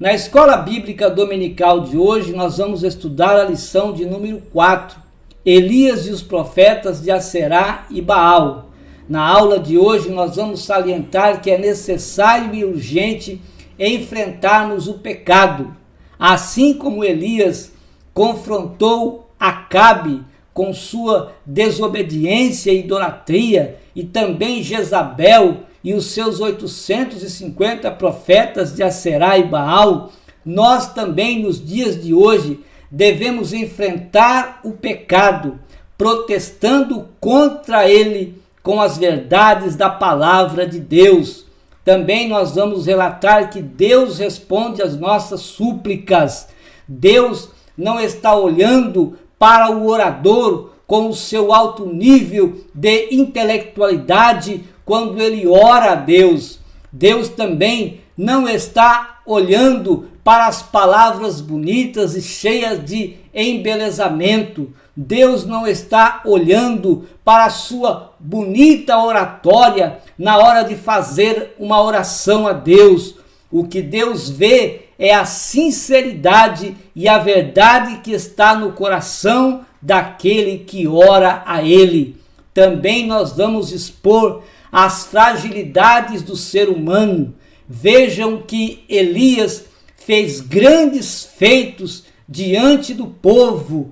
Na escola bíblica dominical de hoje, nós vamos estudar a lição de número 4, Elias e os profetas de Aserá e Baal. Na aula de hoje, nós vamos salientar que é necessário e urgente enfrentarmos o pecado, assim como Elias confrontou Acabe com sua desobediência e idolatria, e também Jezabel e os seus 850 profetas de Aserá e Baal. Nós também, nos dias de hoje, devemos enfrentar o pecado, protestando contra ele com as verdades da palavra de Deus. Também nós vamos relatar que Deus responde às nossas súplicas. Deus não está olhando para o orador com o seu alto nível de intelectualidade quando ele ora a Deus. Deus também não está olhando para as palavras bonitas e cheias de embelezamento. Deus não está olhando para a sua bonita oratória na hora de fazer uma oração a Deus. O que Deus vê é a sinceridade e a verdade que está no coração daquele que ora a Ele. Também nós vamos expor as fragilidades do ser humano. Vejam que Elias fez grandes feitos diante do povo,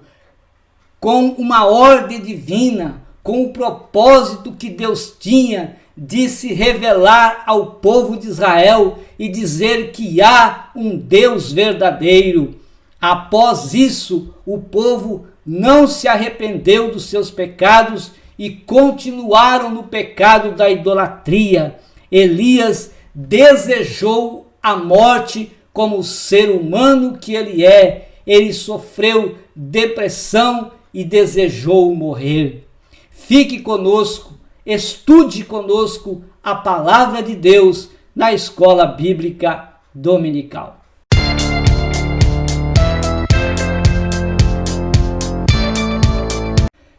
com uma ordem divina, com o propósito que Deus tinha de se revelar ao povo de Israel e dizer que há um Deus verdadeiro. Após isso, o povo não se arrependeu dos seus pecados e continuaram no pecado da idolatria. Elias desejou a morte como ser humano que ele é. Ele sofreu depressão e desejou morrer. Fique conosco, estude conosco a palavra de Deus na escola bíblica dominical.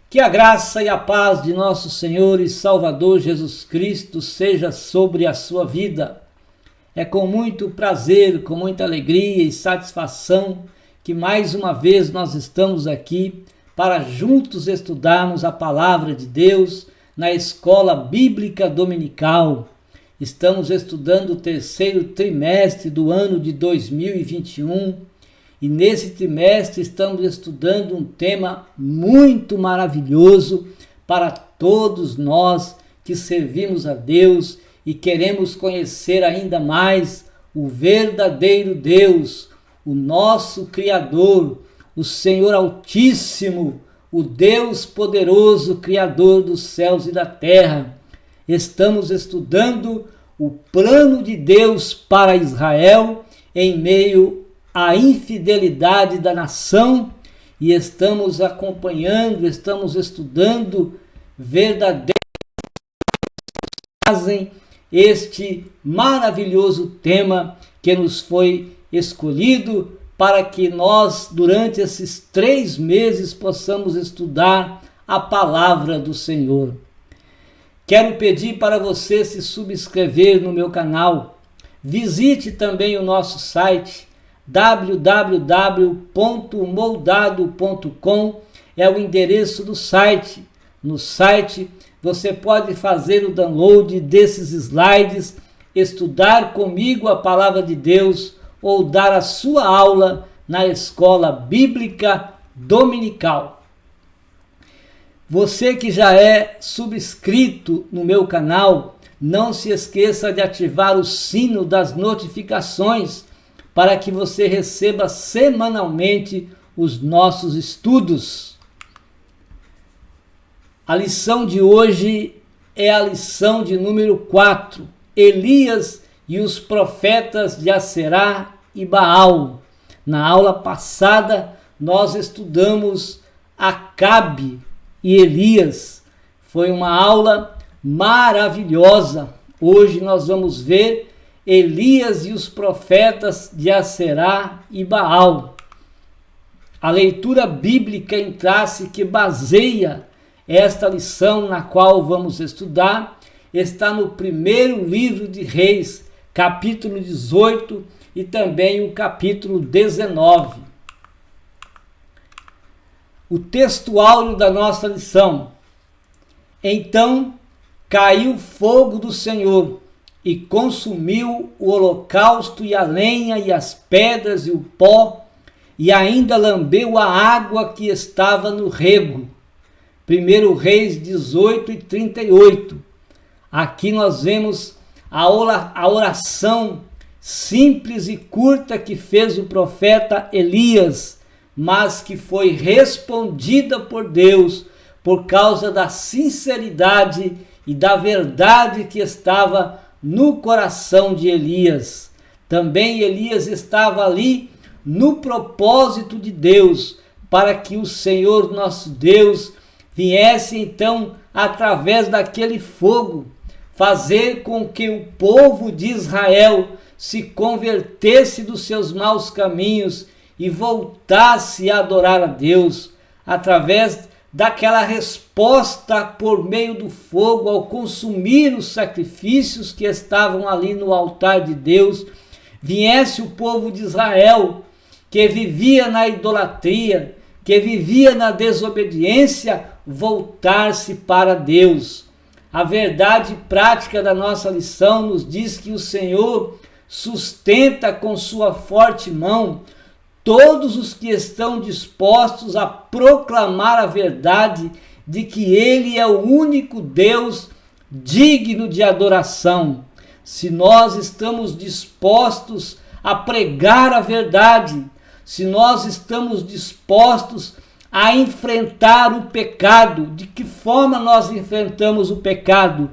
Que a graça e a paz de nosso Senhor e Salvador Jesus Cristo seja sobre a sua vida. É com muito prazer, com muita alegria e satisfação que mais uma vez nós estamos aqui para juntos estudarmos a palavra de Deus na escola bíblica dominical. Estamos estudando o terceiro trimestre do ano de 2021 e nesse trimestre estamos estudando um tema muito maravilhoso para todos nós que servimos a Deus e queremos conhecer ainda mais o verdadeiro Deus, o nosso Criador, o Senhor Altíssimo, o Deus poderoso, Criador dos céus e da terra. Estamos estudando o plano de Deus para Israel em meio à infidelidade da nação e estamos acompanhando, estamos estudando verdadeiros fazem este maravilhoso tema que nos foi escolhido para que nós, durante esses 3 meses, possamos estudar a palavra do Senhor. Quero pedir para você se subscrever no meu canal. Visite também o nosso site www.moldado.com, é o endereço do site. No site você pode fazer o download desses slides, estudar comigo a palavra de Deus ou dar a sua aula na escola bíblica dominical. Você que já é subscrito no meu canal, não se esqueça de ativar o sino das notificações para que você receba semanalmente os nossos estudos. A lição de hoje é a lição de número 4, Elias e os profetas de Aserá e Baal. Na aula passada, nós estudamos Acabe e Elias. Foi uma aula maravilhosa. Hoje nós vamos ver Elias e os profetas de Aserá e Baal. A leitura bíblica em classe que baseia esta lição na qual vamos estudar está no primeiro livro de Reis, capítulo 18, e também o capítulo 19. O texto áureo da nossa lição. Então caiu fogo do Senhor e consumiu o holocausto e a lenha e as pedras e o pó, e ainda lambeu a água que estava no rego. 1 Reis 18:38. Aqui nós vemos a oração simples e curta que fez o profeta Elias, mas que foi respondida por Deus por causa da sinceridade e da verdade que estava no coração de Elias. Também Elias estava ali no propósito de Deus, para que o Senhor nosso Deus viesse então, através daquele fogo, fazer com que o povo de Israel se convertesse dos seus maus caminhos e voltasse a adorar a Deus, através daquela resposta por meio do fogo ao consumir os sacrifícios que estavam ali no altar de Deus, viesse o povo de Israel, que vivia na idolatria, que vivia na desobediência, voltar-se para Deus. A verdade prática da nossa lição nos diz que o Senhor sustenta com sua forte mão todos os que estão dispostos a proclamar a verdade de que Ele é o único Deus digno de adoração. Se nós estamos dispostos a pregar a verdade, se nós estamos dispostos a enfrentar o pecado, de que forma nós enfrentamos o pecado?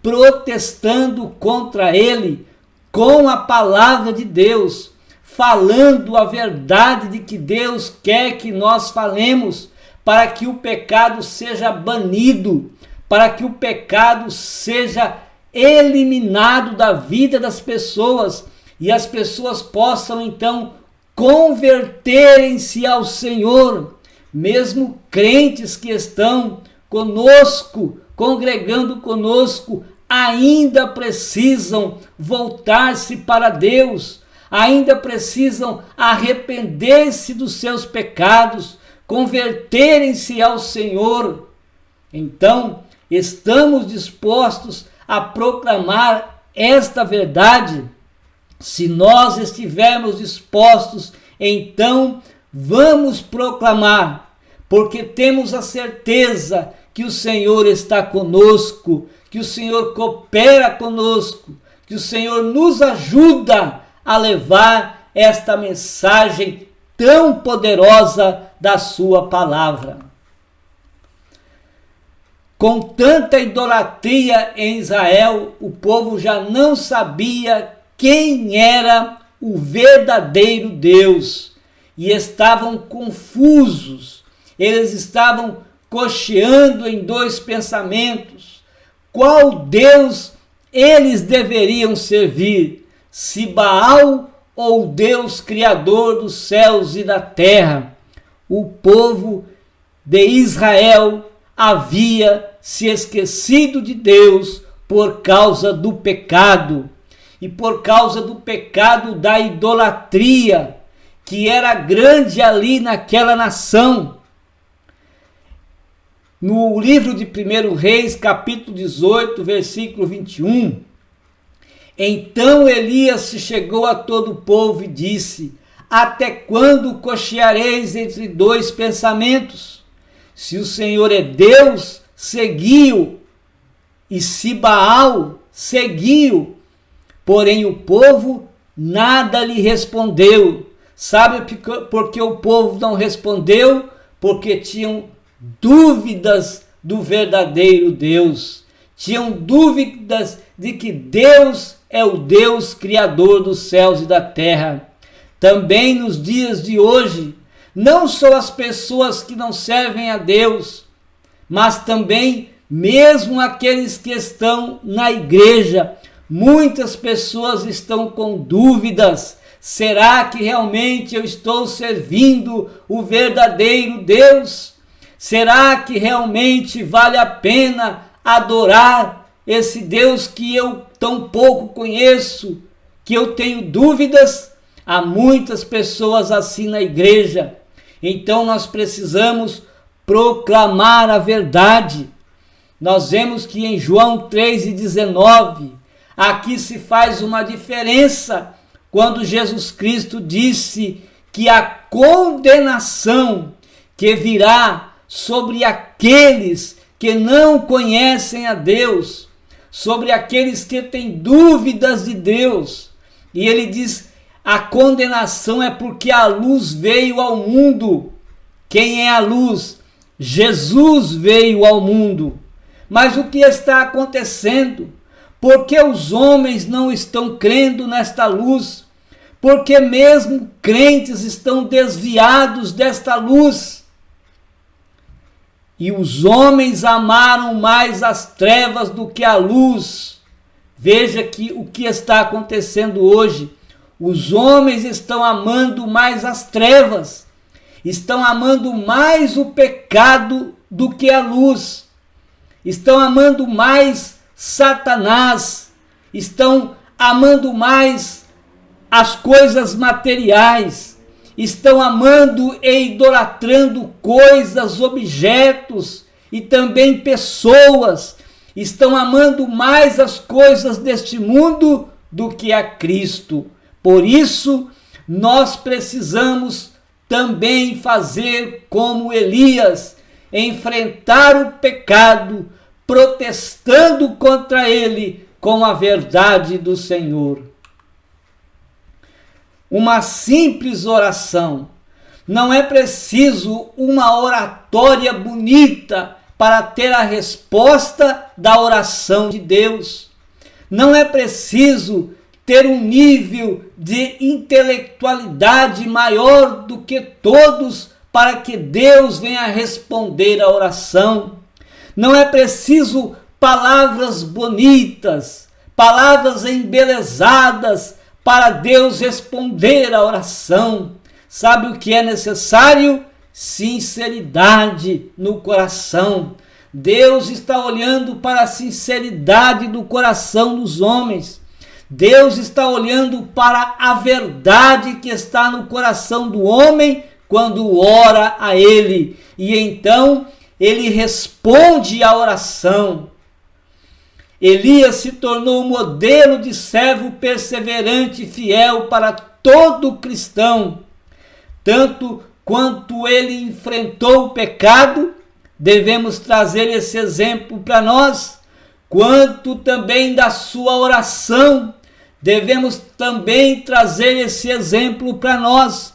Protestando contra ele com a palavra de Deus, falando a verdade de que Deus quer que nós falemos, para que o pecado seja banido, para que o pecado seja eliminado da vida das pessoas e as pessoas possam então converterem-se ao Senhor. Mesmo crentes que estão conosco, congregando conosco, ainda precisam voltar-se para Deus, ainda precisam arrepender-se dos seus pecados, converterem-se ao Senhor. Então, estamos dispostos a proclamar esta verdade? Se nós estivermos dispostos, então vamos proclamar, porque temos a certeza que o Senhor está conosco, que o Senhor coopera conosco, que o Senhor nos ajuda a levar esta mensagem tão poderosa da sua palavra. Com tanta idolatria em Israel, o povo já não sabia quem era o verdadeiro Deus e estavam confusos. Eles estavam cocheando em dois pensamentos. Qual Deus eles deveriam servir? Se Baal ou Deus Criador dos céus e da terra? O povo de Israel havia se esquecido de Deus por causa do pecado. E por causa do pecado da idolatria, que era grande ali naquela nação. No livro de 1 Reis, capítulo 18, versículo 21, então Elias se chegou a todo o povo e disse: até quando cocheareis entre dois pensamentos? Se o Senhor é Deus, segui-o, e se Baal, segui-o. Porém o povo nada lhe respondeu. Sabe por que o povo não respondeu? Porque tinham dúvidas do verdadeiro Deus. Tinham dúvidas de que Deus é o Deus Criador dos céus e da terra. Também nos dias de hoje, não só as pessoas que não servem a Deus, mas também mesmo aqueles que estão na igreja, muitas pessoas estão com dúvidas. Será que realmente eu estou servindo o verdadeiro Deus? Será que realmente vale a pena adorar esse Deus que eu tão pouco conheço, que eu tenho dúvidas? Há muitas pessoas assim na igreja. Então nós precisamos proclamar a verdade. Nós vemos que em João 3,19, aqui se faz uma diferença quando Jesus Cristo disse que a condenação que virá sobre aqueles que não conhecem a Deus, sobre aqueles que têm dúvidas de Deus. E ele diz, a condenação é porque a luz veio ao mundo. Quem é a luz? Jesus veio ao mundo. Mas o que está acontecendo? Porque os homens não estão crendo nesta luz? Porque mesmo crentes estão desviados desta luz. E os homens amaram mais as trevas do que a luz. Veja que o que está acontecendo hoje. Os homens estão amando mais as trevas. Estão amando mais o pecado do que a luz. Estão amando mais Satanás. Estão amando mais as coisas materiais. Estão amando e idolatrando coisas, objetos e também pessoas. Estão amando mais as coisas deste mundo do que a Cristo. Por isso, nós precisamos também fazer como Elias, enfrentar o pecado, protestando contra ele com a verdade do Senhor. Uma simples oração. Não é preciso uma oratória bonita para ter a resposta da oração de Deus. Não é preciso ter um nível de intelectualidade maior do que todos para que Deus venha responder a oração. Não é preciso palavras bonitas, palavras embelezadas para Deus responder a oração. Sabe o que é necessário? Sinceridade no coração. Deus está olhando para a sinceridade do coração dos homens. Deus está olhando para a verdade que está no coração do homem quando ora a Ele. E então ele responde à oração. Elias se tornou um modelo de servo perseverante e fiel para todo cristão. Tanto quanto ele enfrentou o pecado, devemos trazer esse exemplo para nós, quanto também da sua oração, devemos também trazer esse exemplo para nós.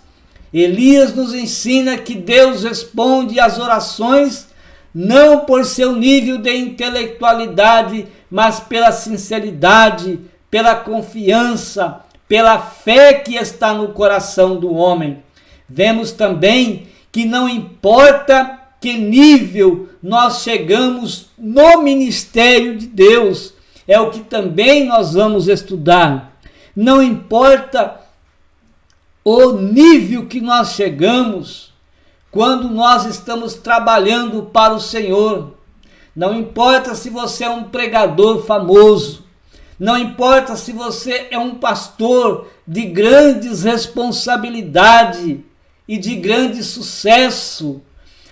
Elias nos ensina que Deus responde às orações não por seu nível de intelectualidade, mas pela sinceridade, pela confiança, pela fé que está no coração do homem. Vemos também que não importa que nível nós chegamos no ministério de Deus, é o que também nós vamos estudar. Não importa o nível que nós chegamos quando nós estamos trabalhando para o Senhor. Não importa se você é um pregador famoso, não importa se você é um pastor de grandes responsabilidades e de grande sucesso,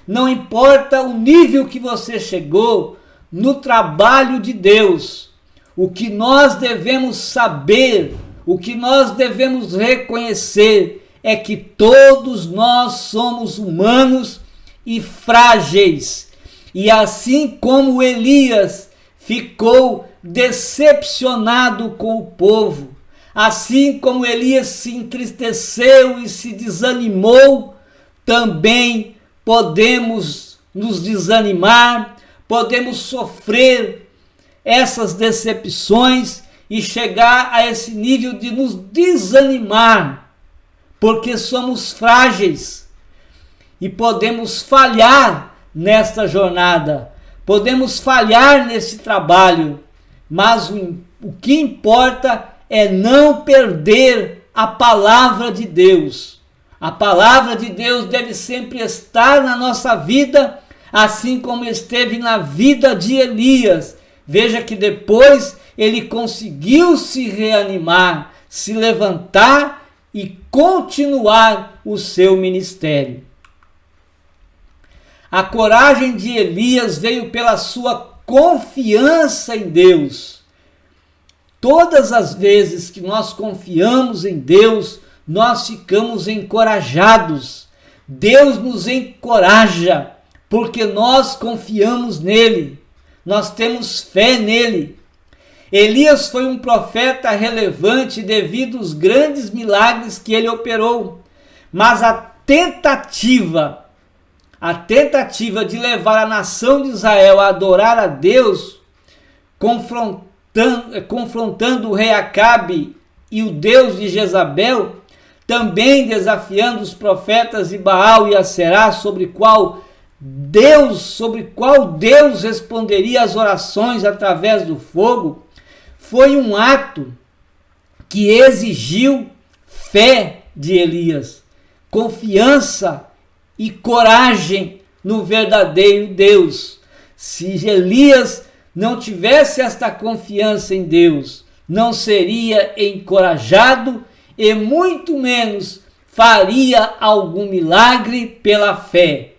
não importa o nível que você chegou no trabalho de Deus. O que nós devemos saber, o que nós devemos reconhecer é que todos nós somos humanos e frágeis. E assim como Elias ficou decepcionado com o povo, assim como Elias se entristeceu e se desanimou, também podemos nos desanimar, podemos sofrer essas decepções e chegar a esse nível de nos desanimar, porque somos frágeis e podemos falhar nesta jornada, podemos falhar nesse trabalho, mas o que importa é não perder a palavra de Deus. A palavra de Deus deve sempre estar na nossa vida, assim como esteve na vida de Elias. Veja que depois ele conseguiu se reanimar, se levantar e continuar o seu ministério. A coragem de Elias veio pela sua confiança em Deus. Todas as vezes que nós confiamos em Deus, nós ficamos encorajados. Deus nos encoraja, porque nós confiamos nele, nós temos fé nele. Elias foi um profeta relevante devido aos grandes milagres que ele operou, mas a tentativa de levar a nação de Israel a adorar a Deus, confrontando o rei Acabe e o Deus de Jezabel, também desafiando os profetas de Baal e Aserá, sobre qual Deus responderia às orações através do fogo, foi um ato que exigiu fé de Elias, confiança e coragem no verdadeiro Deus. Se Elias não tivesse esta confiança em Deus, não seria encorajado e muito menos faria algum milagre pela fé.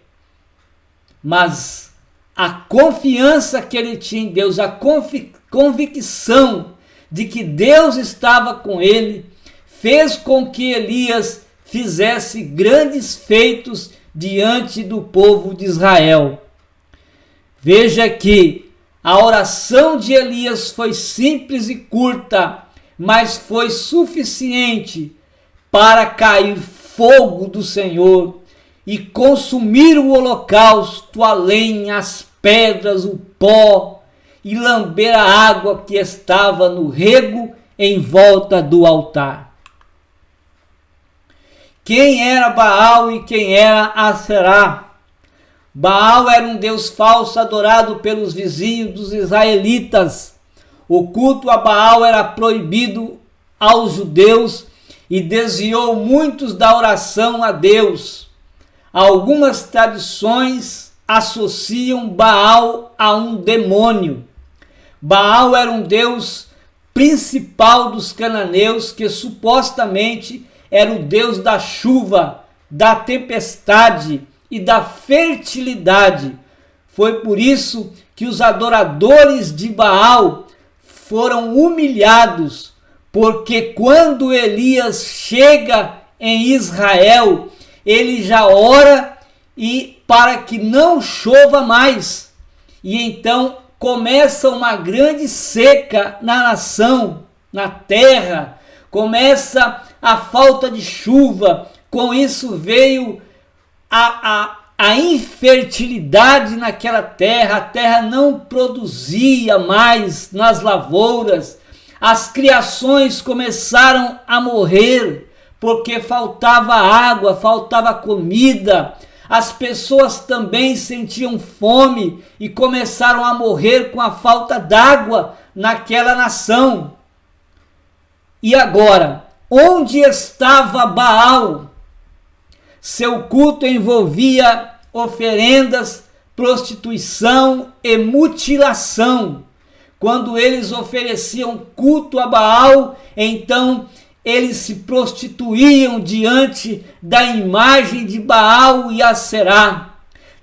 Mas a confiança que ele tinha em Deus, a convicção de que Deus estava com ele, fez com que Elias fizesse grandes feitos diante do povo de Israel. Veja que a oração de Elias foi simples e curta, mas foi suficiente para cair fogo do Senhor e consumir o holocausto, a lenha, as pedras, o pó, e lamber a água que estava no rego em volta do altar. Quem era Baal e quem era Aserá? Baal era um deus falso adorado pelos vizinhos dos israelitas. O culto a Baal era proibido aos judeus e desviou muitos da oração a Deus. Algumas tradições associam Baal a um demônio. Baal era um deus principal dos cananeus, que supostamente era o deus da chuva, da tempestade e da fertilidade. Foi por isso que os adoradores de Baal foram humilhados, porque quando Elias chega em Israel, ele já ora e para que não chova mais. E então começa uma grande seca na nação, na terra, começa a falta de chuva, com isso veio a infertilidade naquela terra, a terra não produzia mais nas lavouras, as criações começaram a morrer, porque faltava água, faltava comida. As pessoas também sentiam fome e começaram a morrer com a falta d'água naquela nação. E agora, onde estava Baal? Seu culto envolvia oferendas, prostituição e mutilação. Quando eles ofereciam culto a Baal, então eles se prostituíam diante da imagem de Baal e Aserá.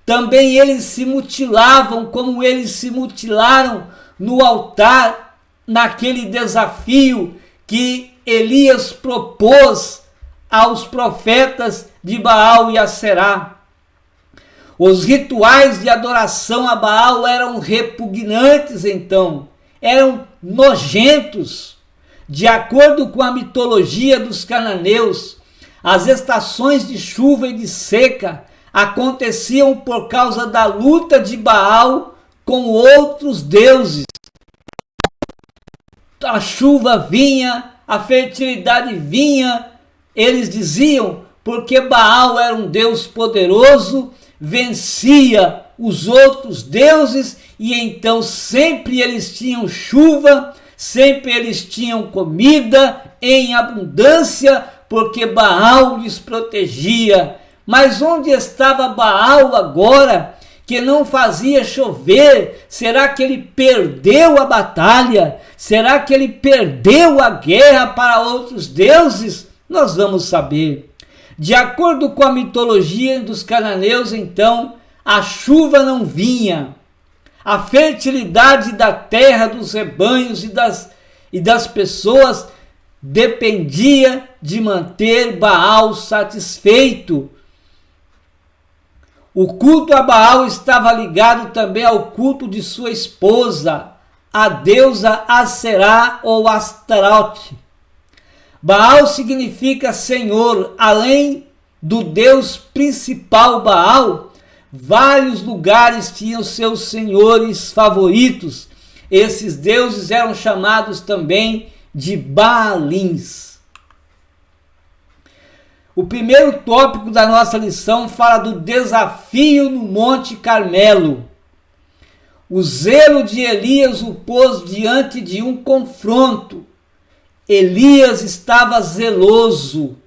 Também eles se mutilavam, como eles se mutilaram no altar, naquele desafio que Elias propôs aos profetas de Baal e Aserá. Os rituais de adoração a Baal eram repugnantes, então, eram nojentos. De acordo com a mitologia dos cananeus, as estações de chuva e de seca aconteciam por causa da luta de Baal com outros deuses. A chuva vinha, a fertilidade vinha, eles diziam, porque Baal era um deus poderoso, vencia os outros deuses e então sempre eles tinham chuva, sempre eles tinham comida em abundância, porque Baal lhes protegia. Mas onde estava Baal agora, que não fazia chover? Será que ele perdeu a batalha? Será que ele perdeu a guerra para outros deuses? Nós vamos saber. De acordo com a mitologia dos cananeus, então, a chuva não vinha. A fertilidade da terra, dos rebanhos e das pessoas dependia de manter Baal satisfeito. O culto a Baal estava ligado também ao culto de sua esposa, a deusa Aserá ou Astarote. Baal significa Senhor. Além do deus principal Baal, vários lugares tinham seus senhores favoritos. Esses deuses eram chamados também de Baalins. O primeiro tópico da nossa lição fala do desafio no Monte Carmelo. O zelo de Elias o pôs diante de um confronto. Elias estava zeloso,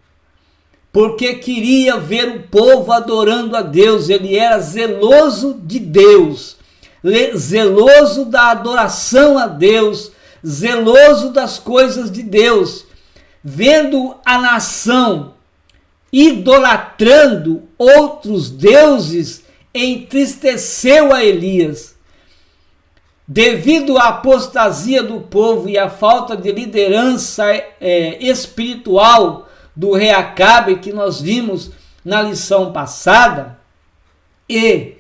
porque queria ver o povo adorando a Deus. Ele era zeloso de Deus, zeloso da adoração a Deus, zeloso das coisas de Deus. Vendo a nação idolatrando outros deuses, entristeceu a Elias. Devido à apostasia do povo e à falta de liderança espiritual do rei Acabe, que nós vimos na lição passada, e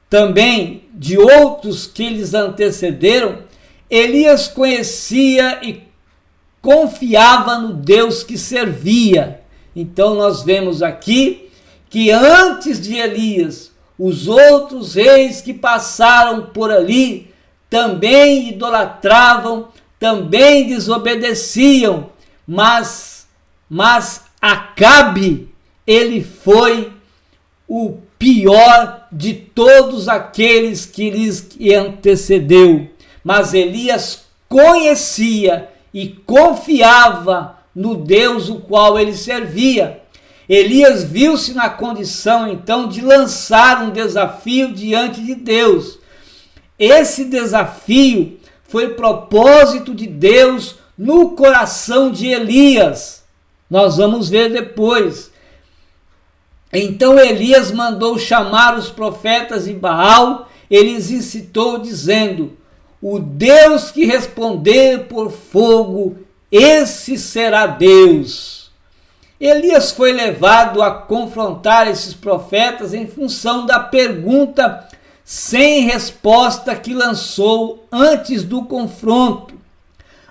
também de outros que lhes antecederam, Elias conhecia e confiava no Deus que servia. Então nós vemos aqui que antes de Elias, os outros reis que passaram por ali também idolatravam, também desobedeciam, mas Acabe, ele foi o pior de todos aqueles que lhes antecedeu. Mas Elias conhecia e confiava no Deus o qual ele servia. Elias viu-se na condição, então, de lançar um desafio diante de Deus. Esse desafio foi propósito de Deus no coração de Elias. Nós vamos ver depois. Então Elias mandou chamar os profetas de Baal. Ele os incitou dizendo: o Deus que responder por fogo, esse será Deus. Elias foi levado a confrontar esses profetas em função da pergunta sem resposta que lançou antes do confronto.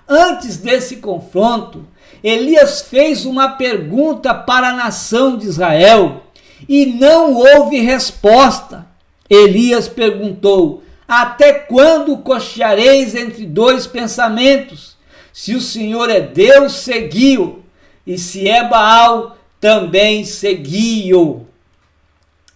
Antes desse confronto, Elias fez uma pergunta para a nação de Israel e não houve resposta. Elias perguntou: até quando cocheareis entre dois pensamentos? Se o Senhor é Deus, segui-o, e se é Baal, também segui-o.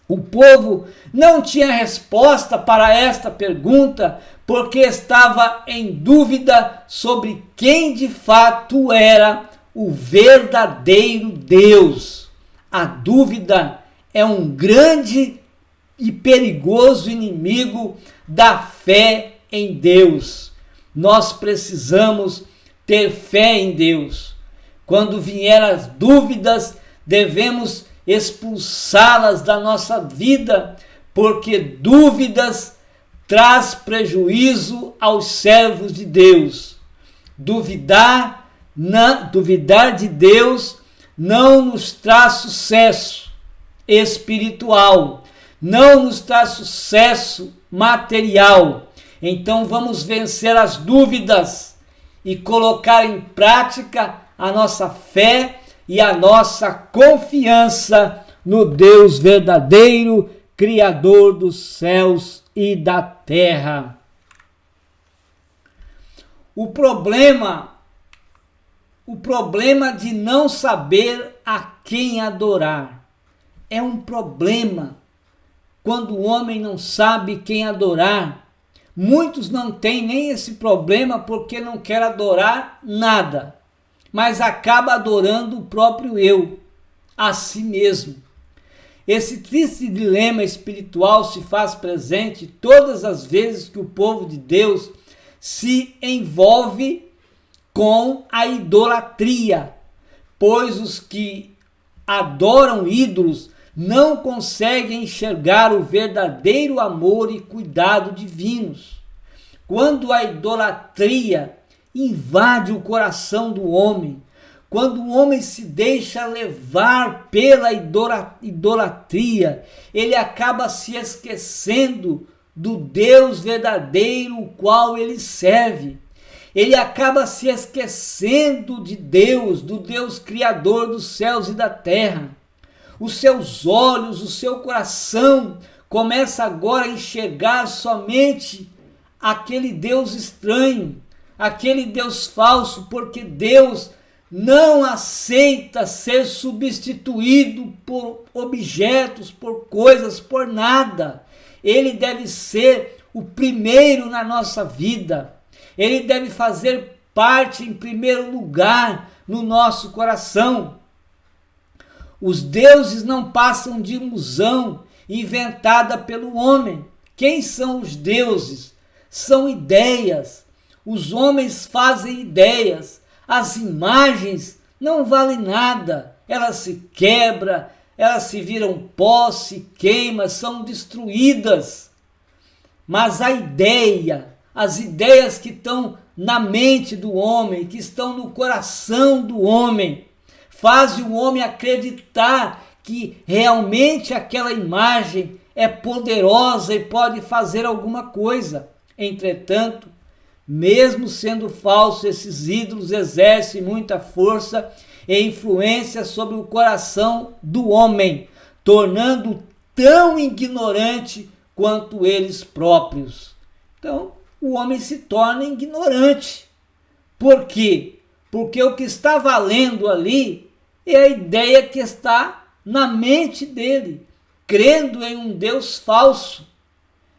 O povo não tinha resposta para esta pergunta, porque estava em dúvida sobre quem de fato era o verdadeiro Deus. A dúvida é um grande e perigoso inimigo da fé em Deus. Nós precisamos ter fé em Deus. Quando vier as dúvidas, devemos expulsá-las da nossa vida, porque dúvidas traz prejuízo aos servos de Deus. Duvidar de Deus não nos traz sucesso espiritual, não nos traz sucesso material. Então vamos vencer as dúvidas e colocar em prática a nossa fé e a nossa confiança no Deus verdadeiro, Criador dos céus e da terra. O problema de não saber a quem adorar é um problema. Quando o homem não sabe quem adorar, muitos não têm nem esse problema porque não quer adorar nada, mas acaba adorando o próprio eu, a si mesmo. Esse triste dilema espiritual se faz presente todas as vezes que o povo de Deus se envolve com a idolatria. pois os que adoram ídolos não conseguem enxergar o verdadeiro amor e cuidado divinos. Quando a idolatria invade o coração do homem, quando o homem se deixa levar pela idolatria, ele acaba se esquecendo do Deus verdadeiro, o qual ele serve. Ele acaba se esquecendo de Deus, do Deus criador dos céus e da terra. Os seus olhos, o seu coração começa agora a enxergar somente aquele Deus estranho, aquele Deus falso, porque Deus não aceita ser substituído por objetos, por coisas, por nada. Ele deve ser o primeiro na nossa vida. Ele deve fazer parte em primeiro lugar no nosso coração. Os deuses não passam de ilusão inventada pelo homem. Quem são os deuses? São ideias. Os homens fazem ideias. As imagens não valem nada. Elas se quebram, elas se viram pó, se queimam, são destruídas. Mas a ideia, as ideias que estão na mente do homem, que estão no coração do homem, fazem o homem acreditar que realmente aquela imagem é poderosa e pode fazer alguma coisa. Entretanto, mesmo sendo falso, esses ídolos exercem muita força e influência sobre o coração do homem, tornando-o tão ignorante quanto eles próprios. Então, o homem se torna ignorante. Por quê? Porque o que está valendo ali é a ideia que está na mente dele, crendo em um Deus falso.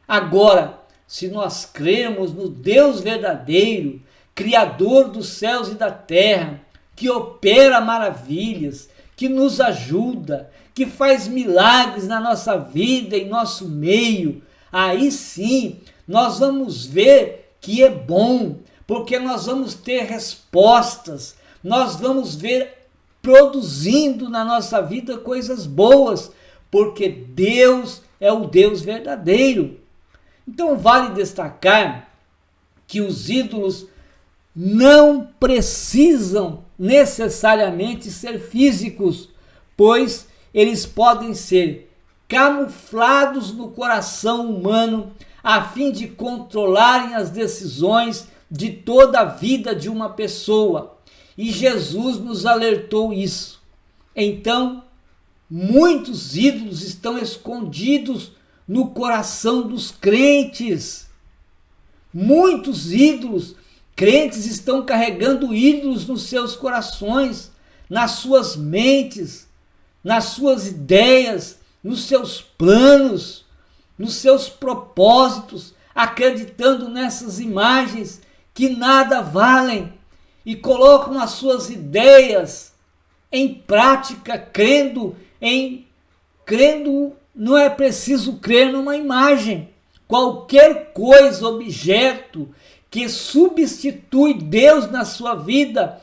Agora, se nós cremos no Deus verdadeiro, Criador dos céus e da terra, que opera maravilhas, que nos ajuda, que faz milagres na nossa vida, em nosso meio, aí sim nós vamos ver que é bom, porque nós vamos ter respostas, nós vamos ver produzindo na nossa vida coisas boas, porque Deus é o Deus verdadeiro. Então vale destacar que os ídolos não precisam necessariamente ser físicos, pois eles podem ser camuflados no coração humano a fim de controlarem as decisões de toda a vida de uma pessoa. E Jesus nos alertou isso. Então, muitos ídolos estão escondidos no coração dos crentes. Muitos ídolos, crentes estão carregando ídolos nos seus corações, nas suas mentes, nas suas ideias, nos seus planos, nos seus propósitos, acreditando nessas imagens que nada valem e colocam as suas ideias em prática, crendo, não é preciso crer numa imagem. Qualquer coisa, objeto que substitui Deus na sua vida,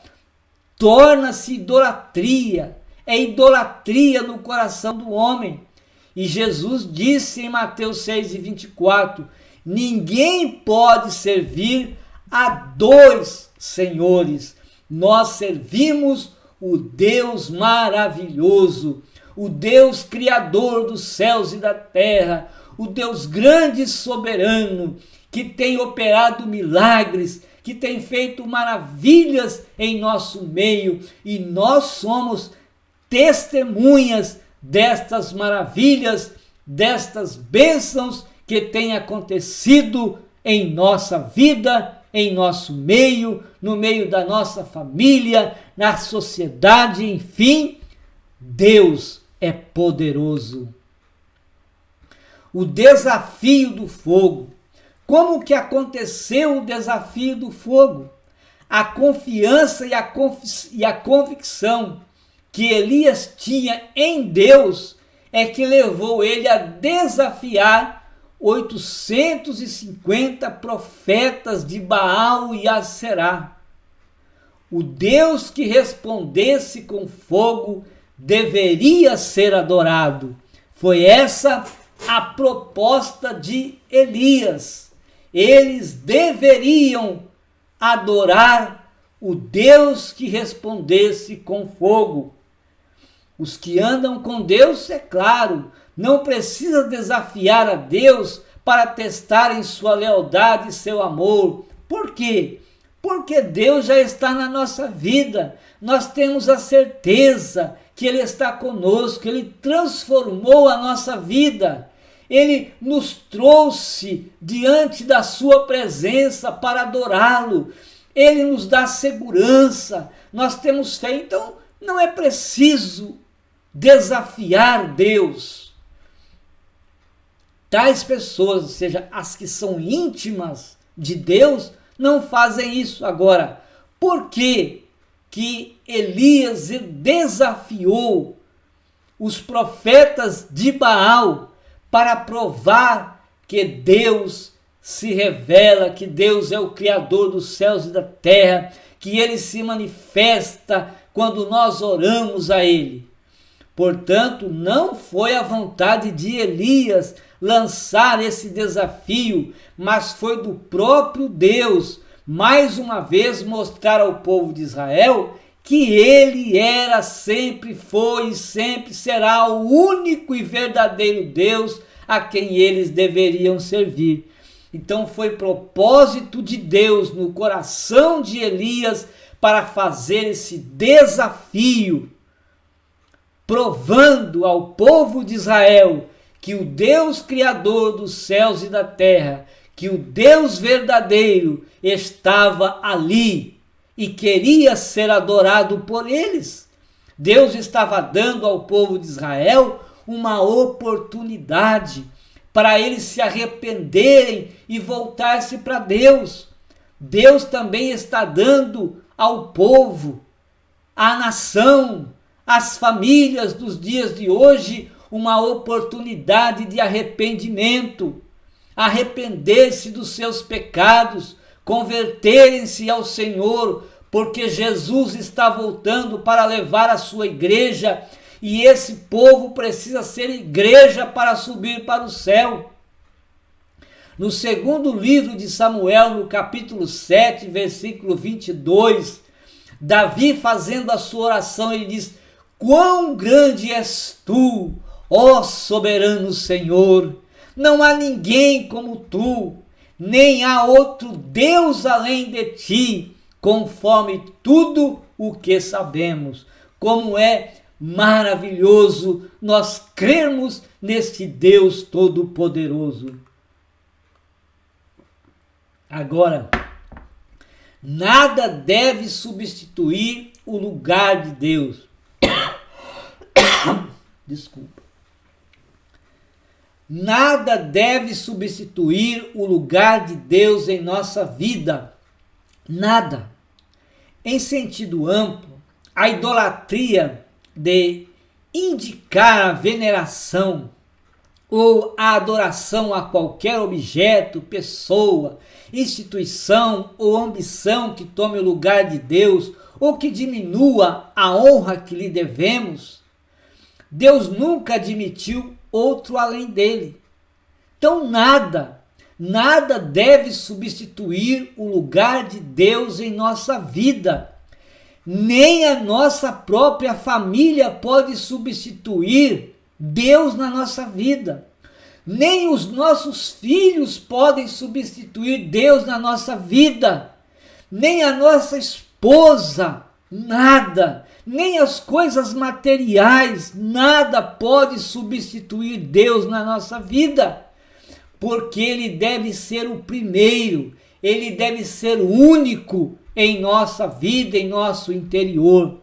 torna-se idolatria. É idolatria no coração do homem. E Jesus disse em Mateus 6:24, ninguém pode servir a dois senhores. Nós servimos o Deus maravilhoso, o Deus criador dos céus e da terra, o Deus grande e soberano, que tem operado milagres, que tem feito maravilhas em nosso meio, e nós somos testemunhas destas maravilhas, destas bênçãos que têm acontecido em nossa vida, em nosso meio, no meio da nossa família, na sociedade, enfim. Deus é poderoso. O desafio do fogo. Como que aconteceu o desafio do fogo? A confiança e a convicção que Elias tinha em Deus é que levou ele a desafiar 850 profetas de Baal e Aserá. O Deus que respondesse com fogo deveria ser adorado. Foi essa a proposta de Elias. Eles deveriam adorar o Deus que respondesse com fogo. Os que andam com Deus, é claro, não precisa desafiar a Deus para testarem sua lealdade e seu amor. Por quê? Porque Deus já está na nossa vida. Nós temos a certeza que Ele está conosco, Ele transformou a nossa vida. Ele nos trouxe diante da sua presença para adorá-lo. Ele nos dá segurança. Nós temos fé, então não é preciso desafiar Deus. Tais pessoas, ou seja, as que são íntimas de Deus, não fazem isso. Agora, por que Elias desafiou os profetas de Baal para provar que Deus se revela, que Deus é o Criador dos céus e da terra, que Ele se manifesta quando nós oramos a Ele? Portanto, não foi a vontade de Elias lançar esse desafio, mas foi do próprio Deus, mais uma vez, mostrar ao povo de Israel que Ele era, sempre foi e sempre será o único e verdadeiro Deus a quem eles deveriam servir. Então foi propósito de Deus no coração de Elias para fazer esse desafio, provando ao povo de Israel que o Deus Criador dos céus e da terra, que o Deus verdadeiro estava ali e queria ser adorado por eles. Deus estava dando ao povo de Israel uma oportunidade para eles se arrependerem e voltar-se para Deus. Deus também está dando ao povo, à nação, às famílias dos dias de hoje, uma oportunidade de arrependimento, arrepender-se dos seus pecados, converterem-se ao Senhor, porque Jesus está voltando para levar a sua igreja, e esse povo precisa ser igreja para subir para o céu. No segundo livro de Samuel, no capítulo 7, versículo 22, Davi, fazendo a sua oração, ele diz: quão grande és tu, ó soberano Senhor, não há ninguém como tu, nem há outro Deus além de ti, conforme tudo o que sabemos. Como é maravilhoso nós crermos neste Deus Todo-Poderoso. Agora, nada deve substituir o lugar de Deus. Desculpa. Nada deve substituir o lugar de Deus em nossa vida. Nada. Em sentido amplo, a idolatria de indicar a veneração ou a adoração a qualquer objeto, pessoa, instituição ou ambição que tome o lugar de Deus ou que diminua a honra que lhe devemos, Deus nunca admitiu outro além dele. Então nada deve substituir o lugar de Deus em nossa vida. Nem a nossa própria família pode substituir Deus na nossa vida. Nem os nossos filhos podem substituir Deus na nossa vida. Nem a nossa esposa, nada. Nem as coisas materiais, nada pode substituir Deus na nossa vida. Porque Ele deve ser o primeiro, Ele deve ser o único em nossa vida, em nosso interior.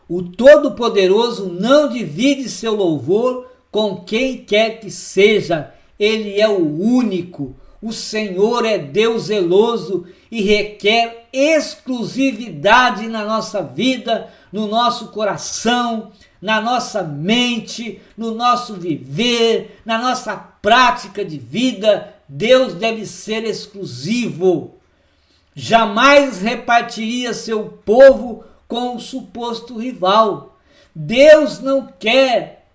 O Todo-Poderoso não divide seu louvor com quem quer que seja. Ele é o único. O Senhor é Deus zeloso e requer exclusividade na nossa vida, no nosso coração, na nossa mente, no nosso viver, na nossa prática de vida. Deus deve ser exclusivo. jamais repartiria seu povo com um suposto rival. Deus não quer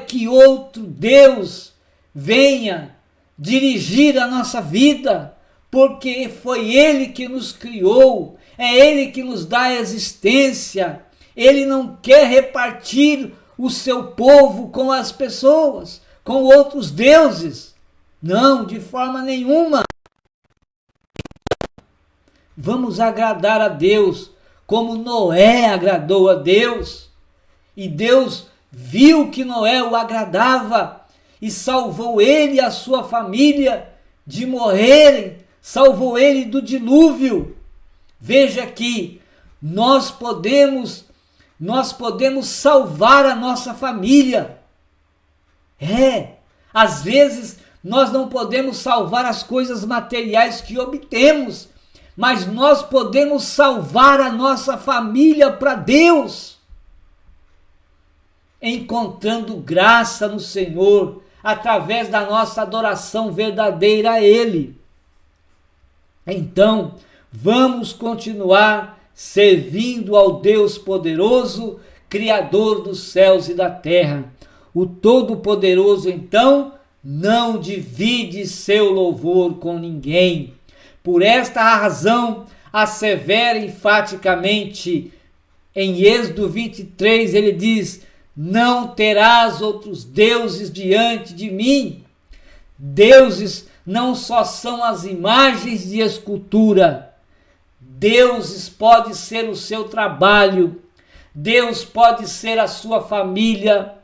que outro Deus venha dirigir a nossa vida, porque foi Ele que nos criou, é Ele que nos dá a existência. Ele não quer repartir o seu povo com as pessoas, com outros deuses. Não, de forma nenhuma. Vamos agradar a Deus, como Noé agradou a Deus. E Deus viu que Noé o agradava e salvou ele e a sua família de morrerem, salvou ele do dilúvio. Veja que nós podemos salvar a nossa família. Às vezes nós não podemos salvar as coisas materiais que obtemos, mas nós podemos salvar a nossa família para Deus, encontrando graça no Senhor, através da nossa adoração verdadeira a Ele. Então, vamos continuar servindo ao Deus poderoso, Criador dos céus e da terra. O Todo-Poderoso, então, não divide seu louvor com ninguém. Por esta razão, assevera enfaticamente em Êxodo 23, ele diz: não terás outros deuses diante de mim. Deuses não só são as imagens de escultura. Deuses pode ser o seu trabalho. Deus pode ser a sua família.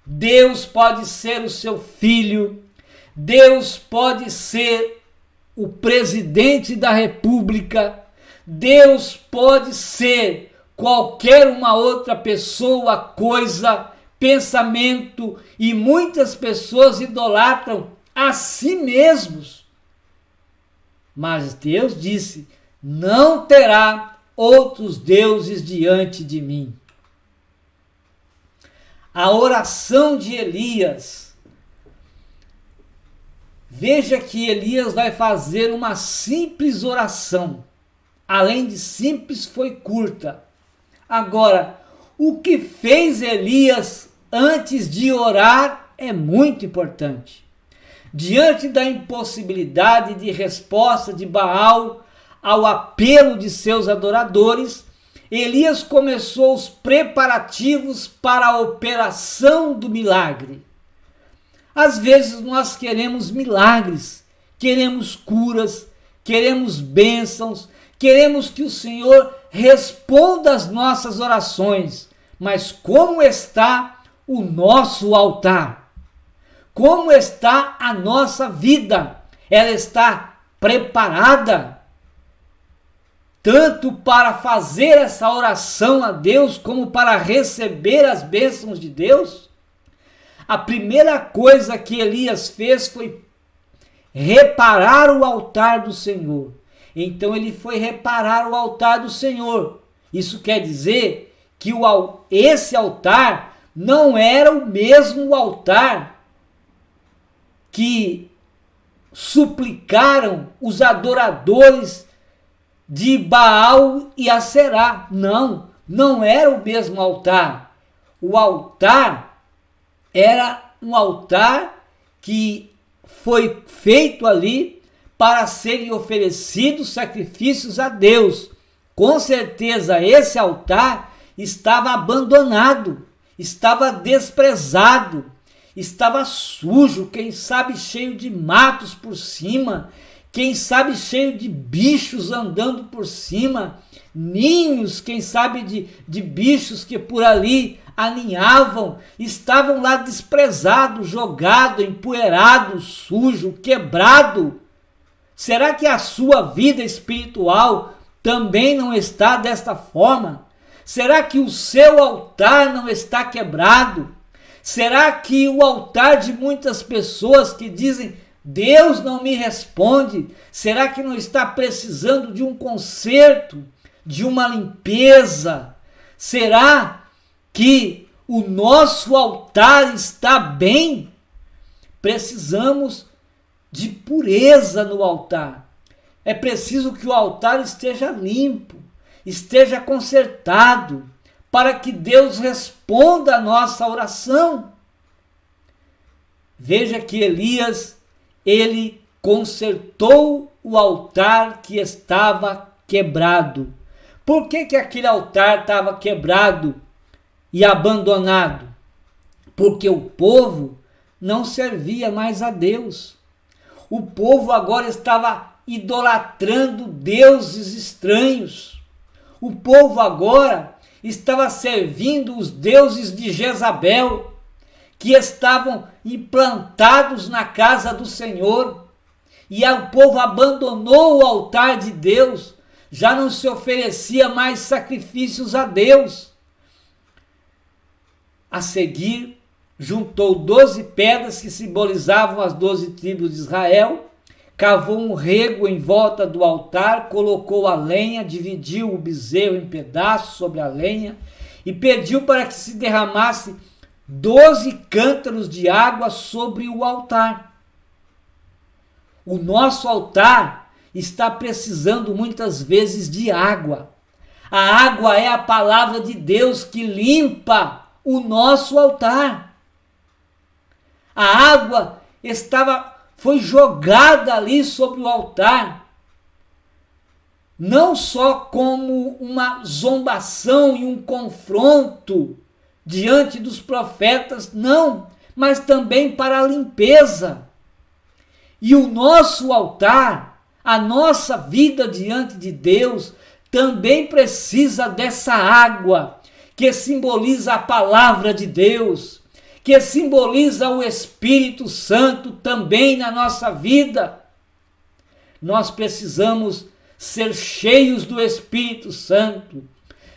Deus pode ser o seu filho. Deus pode ser o presidente da República. Deus pode ser qualquer uma outra pessoa, coisa, pensamento, e muitas pessoas idolatram a si mesmos. Mas Deus disse: não terá outros deuses diante de mim. A oração de Elias. Veja que Elias vai fazer uma simples oração. Além de simples, foi curta. Agora, o que fez Elias antes de orar é muito importante. Diante da impossibilidade de resposta de Baal ao apelo de seus adoradores, Elias começou os preparativos para a operação do milagre. Às vezes nós queremos milagres, queremos curas, queremos bênçãos, queremos que o Senhor responda às nossas orações. Mas como está o nosso altar? Como está a nossa vida? Ela está preparada? Tanto para fazer essa oração a Deus, como para receber as bênçãos de Deus? A primeira coisa que Elias fez foi reparar o altar do Senhor. Então ele foi reparar o altar do Senhor. Isso quer dizer que esse altar não era o mesmo altar que suplicaram os adoradores de Baal e Aserá. Não era o mesmo altar. O altar era um altar que foi feito ali para serem oferecidos sacrifícios a Deus. Com certeza esse altar estava abandonado, estava desprezado, estava sujo, quem sabe cheio de matos por cima, quem sabe cheio de bichos andando por cima, ninhos, quem sabe de bichos que por ali aninhavam, estavam lá desprezado, jogado, empoeirado, sujo, quebrado. Será que a sua vida espiritual também não está desta forma? Será que o seu altar não está quebrado? Será que o altar de muitas pessoas que dizem: Deus não me responde, será que não está precisando de um conserto, de uma limpeza? Será que o nosso altar está bem? Precisamos de pureza no altar. É preciso que o altar esteja limpo, esteja consertado, para que Deus responda a nossa oração. Veja que Elias, ele consertou o altar que estava quebrado. Por que aquele altar estava quebrado e abandonado? Porque o povo não servia mais a Deus. O povo agora estava idolatrando deuses estranhos. O povo agora estava servindo os deuses de Jezabel, que estavam implantados na casa do Senhor. E o povo abandonou o altar de Deus, já não se oferecia mais sacrifícios a Deus. A seguir, juntou 12 pedras que simbolizavam as 12 tribos de Israel, cavou um rego em volta do altar, colocou a lenha, dividiu o bezerro em pedaços sobre a lenha e pediu para que se derramasse 12 cântaros de água sobre o altar. O nosso altar está precisando muitas vezes de água. A água é a palavra de Deus que limpa o nosso altar. A água foi jogada ali sobre o altar, não só como uma zombação e um confronto diante dos profetas, não, mas também para a limpeza. E o nosso altar, a nossa vida diante de Deus, também precisa dessa água que simboliza a palavra de Deus, que simboliza o Espírito Santo também na nossa vida. Nós precisamos ser cheios do Espírito Santo,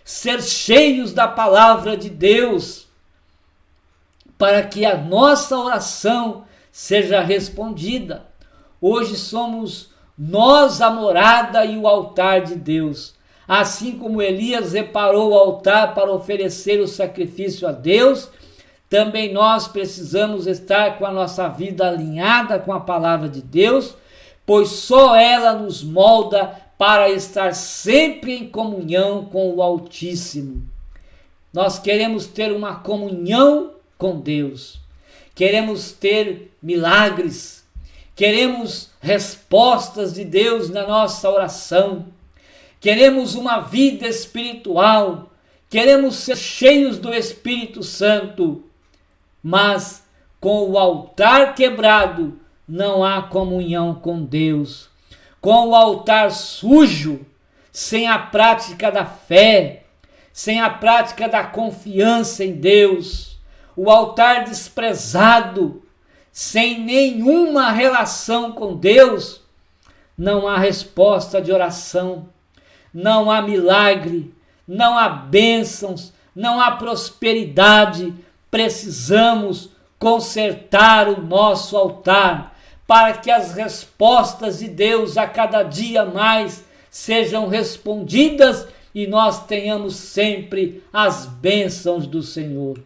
ser cheios da palavra de Deus, para que a nossa oração seja respondida. Hoje somos nós a morada e o altar de Deus. Assim como Elias reparou o altar para oferecer o sacrifício a Deus, também nós precisamos estar com a nossa vida alinhada com a palavra de Deus, pois só ela nos molda para estar sempre em comunhão com o Altíssimo. Nós queremos ter uma comunhão com Deus, queremos ter milagres, queremos respostas de Deus na nossa oração, queremos uma vida espiritual, queremos ser cheios do Espírito Santo, mas com o altar quebrado não há comunhão com Deus. Com o altar sujo, sem a prática da fé, sem a prática da confiança em Deus, o altar desprezado, sem nenhuma relação com Deus, não há resposta de oração, não há milagre, não há bênçãos, não há prosperidade. Precisamos consertar o nosso altar para que as respostas de Deus a cada dia mais sejam respondidas e nós tenhamos sempre as bênçãos do Senhor.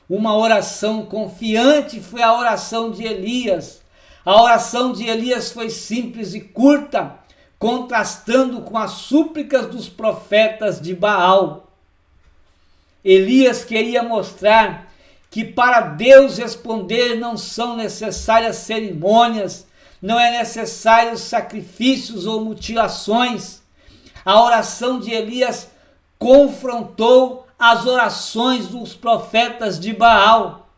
Uma oração confiante foi a oração de Elias. A oração de Elias foi simples e curta, contrastando com as súplicas dos profetas de Baal. Elias queria mostrar que para Deus responder não são necessárias cerimônias, não é necessário sacrifícios ou mutilações. A oração de Elias confrontou as orações dos profetas de Baal.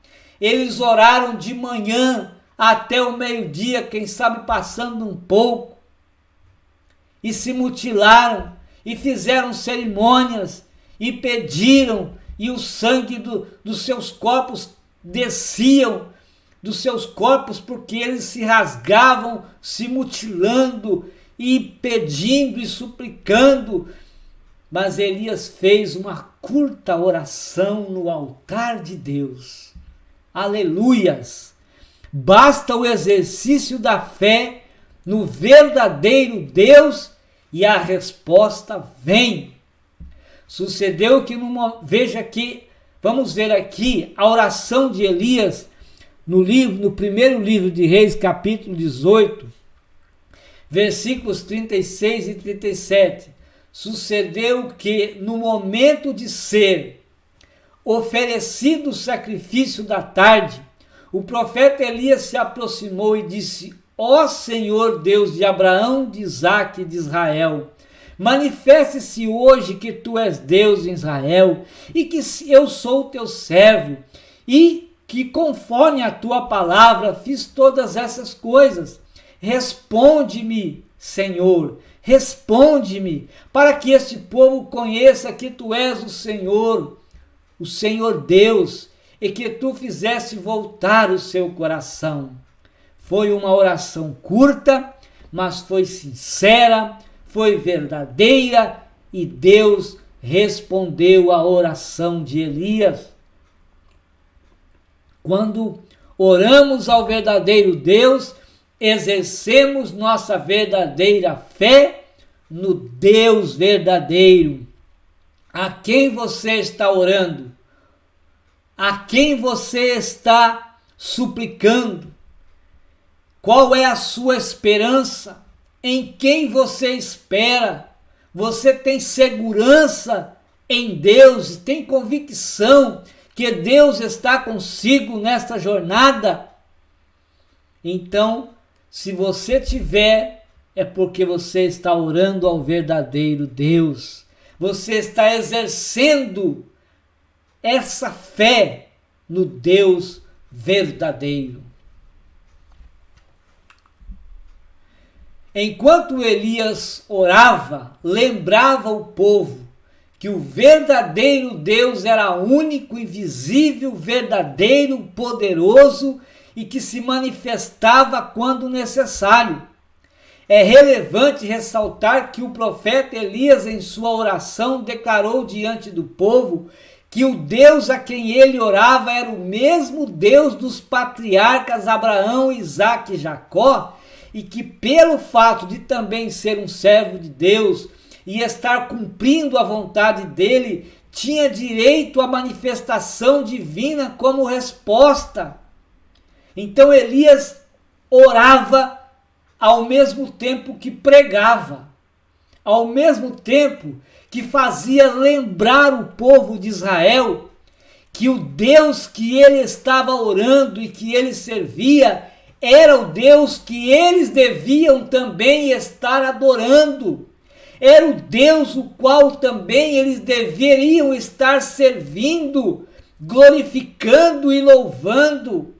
Eles oraram de manhã até o meio-dia, quem sabe passando um pouco, e se mutilaram e fizeram cerimônias e pediram, e o sangue dos seus corpos desciam dos seus corpos, porque eles se rasgavam, se mutilando e pedindo e suplicando. Mas Elias fez uma curta oração no altar de Deus. Aleluias! Basta o exercício da fé no verdadeiro Deus e a resposta vem. Sucedeu que, vamos ver aqui a oração de Elias no primeiro livro de Reis, capítulo 18, Versículos 36 e 37. Sucedeu que, no momento de ser oferecido o sacrifício da tarde, o profeta Elias se aproximou e disse: Ó Senhor Deus de Abraão, de Isaque e de Israel, manifeste-se hoje que tu és Deus em Israel e que eu sou teu servo e que conforme a tua palavra fiz todas essas coisas. Responde-me, Senhor, responde-me, para que este povo conheça que tu és o Senhor Deus, e que tu fizeste voltar o seu coração. Foi uma oração curta, mas foi sincera, foi verdadeira, e Deus respondeu à oração de Elias. Quando oramos ao verdadeiro Deus, exercemos nossa verdadeira fé no Deus verdadeiro. A quem você está orando? A quem você está suplicando? Qual é a sua esperança? Em quem você espera? Você tem segurança em Deus? Tem convicção que Deus está consigo nesta jornada? Então, se você tiver, é porque você está orando ao verdadeiro Deus. Você está exercendo essa fé no Deus verdadeiro. Enquanto Elias orava, lembrava o povo que o verdadeiro Deus era único, invisível, verdadeiro, poderoso e que se manifestava quando necessário. É relevante ressaltar que o profeta Elias, em sua oração, declarou diante do povo que o Deus a quem ele orava era o mesmo Deus dos patriarcas Abraão, Isaque e Jacó, e que pelo fato de também ser um servo de Deus e estar cumprindo a vontade dele, tinha direito à manifestação divina como resposta. Então Elias orava ao mesmo tempo que pregava, ao mesmo tempo que fazia lembrar o povo de Israel que o Deus que ele estava orando e que ele servia era o Deus que eles deviam também estar adorando. Era o Deus o qual também eles deveriam estar servindo, glorificando e louvando,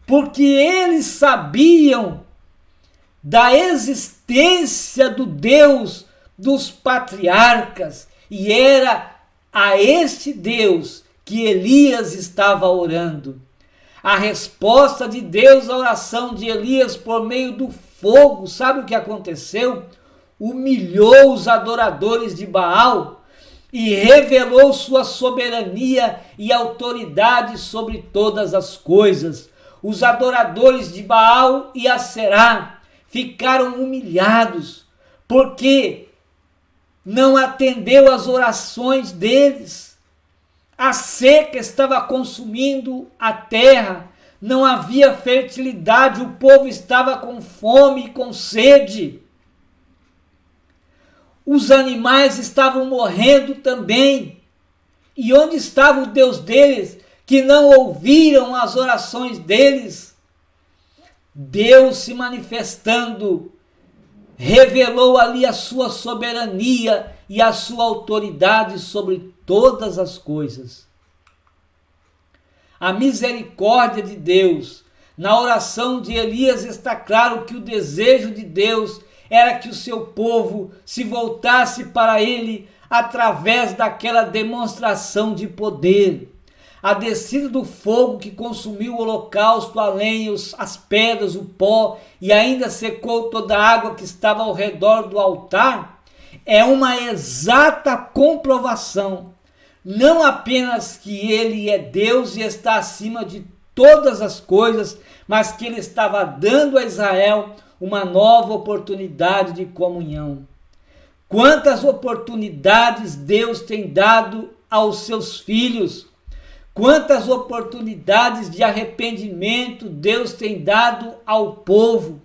porque eles sabiam da existência do Deus dos patriarcas, e era a este Deus que Elias estava orando. A resposta de Deus à oração de Elias por meio do fogo, sabe o que aconteceu? Humilhou os adoradores de Baal e revelou sua soberania e autoridade sobre todas as coisas. Os adoradores de Baal e Aserá ficaram humilhados, porque não atendeu às orações deles. A seca estava consumindo a terra, não havia fertilidade, o povo estava com fome e com sede. Os animais estavam morrendo também. E onde estava o Deus deles, que não ouviram as orações deles? Deus se manifestando, revelou ali a sua soberania e a sua autoridade sobre todas as coisas. A misericórdia de Deus. Na oração de Elias está claro que o desejo de Deus era que o seu povo se voltasse para ele através daquela demonstração de poder. A descida do fogo que consumiu o holocausto, a lenha, as pedras, o pó e ainda secou toda a água que estava ao redor do altar, é uma exata comprovação, não apenas que ele é Deus e está acima de todas as coisas, mas que ele estava dando a Israel uma nova oportunidade de comunhão. Quantas oportunidades Deus tem dado aos seus filhos! Quantas oportunidades de arrependimento Deus tem dado ao povo,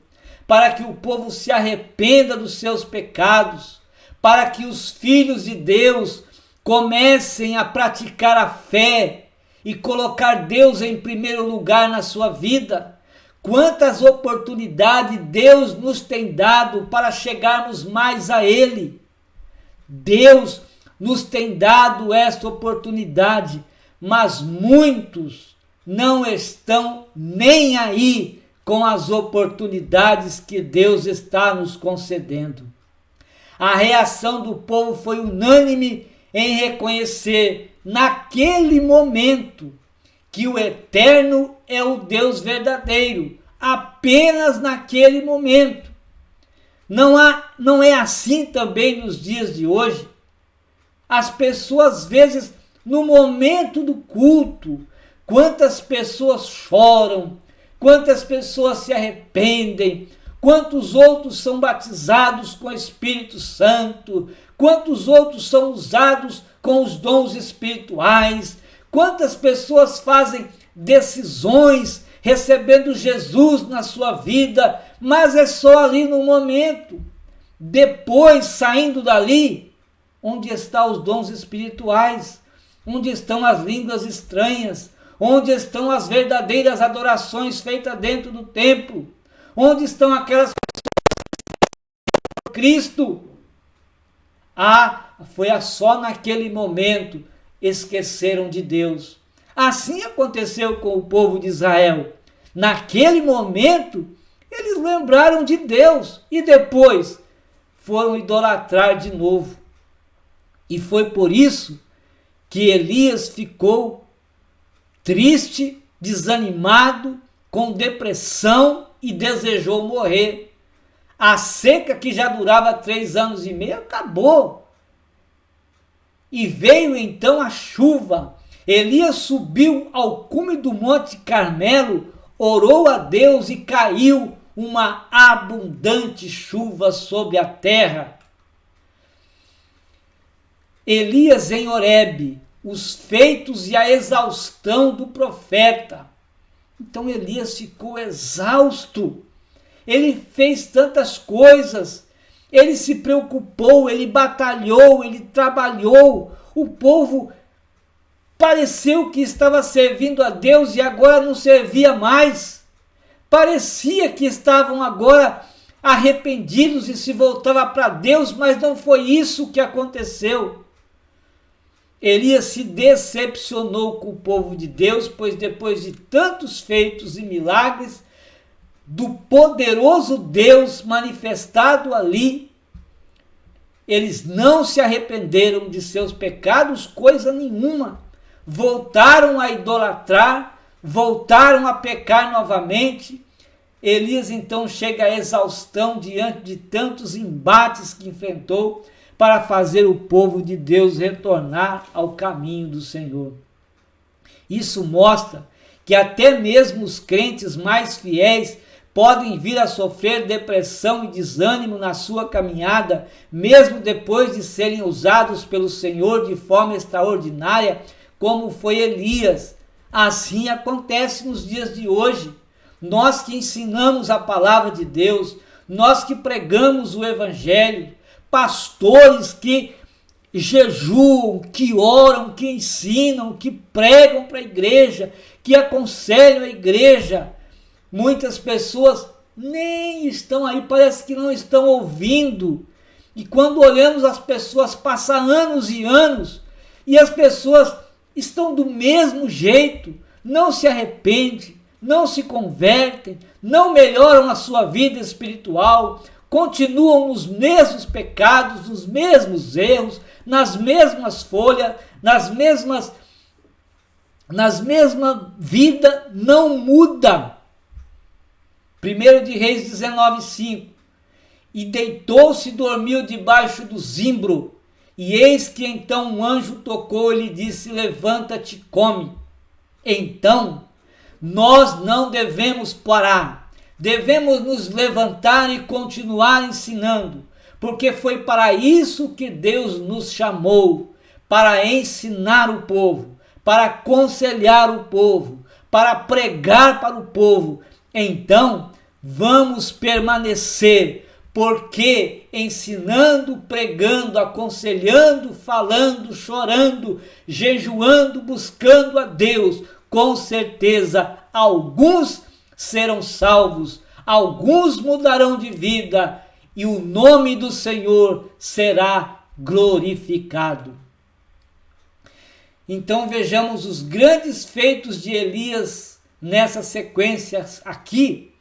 para que o povo se arrependa dos seus pecados, para que os filhos de Deus comecem a praticar a fé e colocar Deus em primeiro lugar na sua vida. Quantas oportunidades Deus nos tem dado para chegarmos mais a Ele. Deus nos tem dado esta oportunidade, mas muitos não estão nem aí com as oportunidades que Deus está nos concedendo. A reação do povo foi unânime em reconhecer naquele momento que o Eterno é o Deus verdadeiro, apenas naquele momento. Não é assim também nos dias de hoje. As pessoas, às vezes, no momento do culto, quantas pessoas choram, quantas pessoas se arrependem, quantos outros são batizados com o Espírito Santo, quantos outros são usados com os dons espirituais, quantas pessoas fazem decisões recebendo Jesus na sua vida, mas é só ali no momento. Depois, saindo dali, onde estão os dons espirituais? Onde estão as línguas estranhas? Onde estão as verdadeiras adorações feitas dentro do templo? Onde estão aquelas pessoas por Cristo? Foi só naquele momento esqueceram de Deus. Assim aconteceu com o povo de Israel. Naquele momento, eles lembraram de Deus e depois foram idolatrar de novo. E foi por isso que Elias ficou triste, desanimado, com depressão e desejou morrer. A seca que já durava 3 anos e meio acabou. E veio então a chuva. Elias subiu ao cume do Monte Carmelo, orou a Deus e caiu uma abundante chuva sobre a terra. Elias em Horebe, os feitos e a exaustão do profeta. Então Elias ficou exausto. Ele fez tantas coisas, ele se preocupou, ele batalhou, ele trabalhou. O povo pareceu que estava servindo a Deus e agora não servia mais. Parecia que estavam agora arrependidos e se voltavam para Deus, mas não foi isso que aconteceu. Elias se decepcionou com o povo de Deus, pois depois de tantos feitos e milagres do poderoso Deus manifestado ali, eles não se arrependeram de seus pecados, coisa nenhuma. Voltaram a idolatrar, voltaram a pecar novamente. Elias então chega à exaustão diante de tantos embates que enfrentou para fazer o povo de Deus retornar ao caminho do Senhor. Isso mostra que até mesmo os crentes mais fiéis podem vir a sofrer depressão e desânimo na sua caminhada, mesmo depois de serem usados pelo Senhor de forma extraordinária, como foi Elias. Assim acontece nos dias de hoje. Nós que ensinamos a palavra de Deus, nós que pregamos o Evangelho, pastores que jejuam, que oram, que ensinam, que pregam para a igreja, que aconselham a igreja. Muitas pessoas nem estão aí, parece que não estão ouvindo. E quando olhamos as pessoas, passam anos e anos, e as pessoas estão do mesmo jeito, não se arrependem, não se convertem, não melhoram a sua vida espiritual, continuam nos mesmos pecados, nos mesmos erros, nas mesmas folhas, nas mesmas vida, não muda. 1 de Reis 19:5. E deitou-se e dormiu debaixo do zimbro, e eis que então um anjo tocou e lhe disse: levanta-te, come. Então, nós não devemos parar, devemos nos levantar e continuar ensinando, porque foi para isso que Deus nos chamou, para ensinar o povo, para aconselhar o povo, para pregar para o povo. Então, vamos permanecer, porque ensinando, pregando, aconselhando, falando, chorando, jejuando, buscando a Deus, com certeza alguns serão salvos, alguns mudarão de vida e o nome do Senhor será glorificado. Então vejamos os grandes feitos de Elias nessa sequência aqui,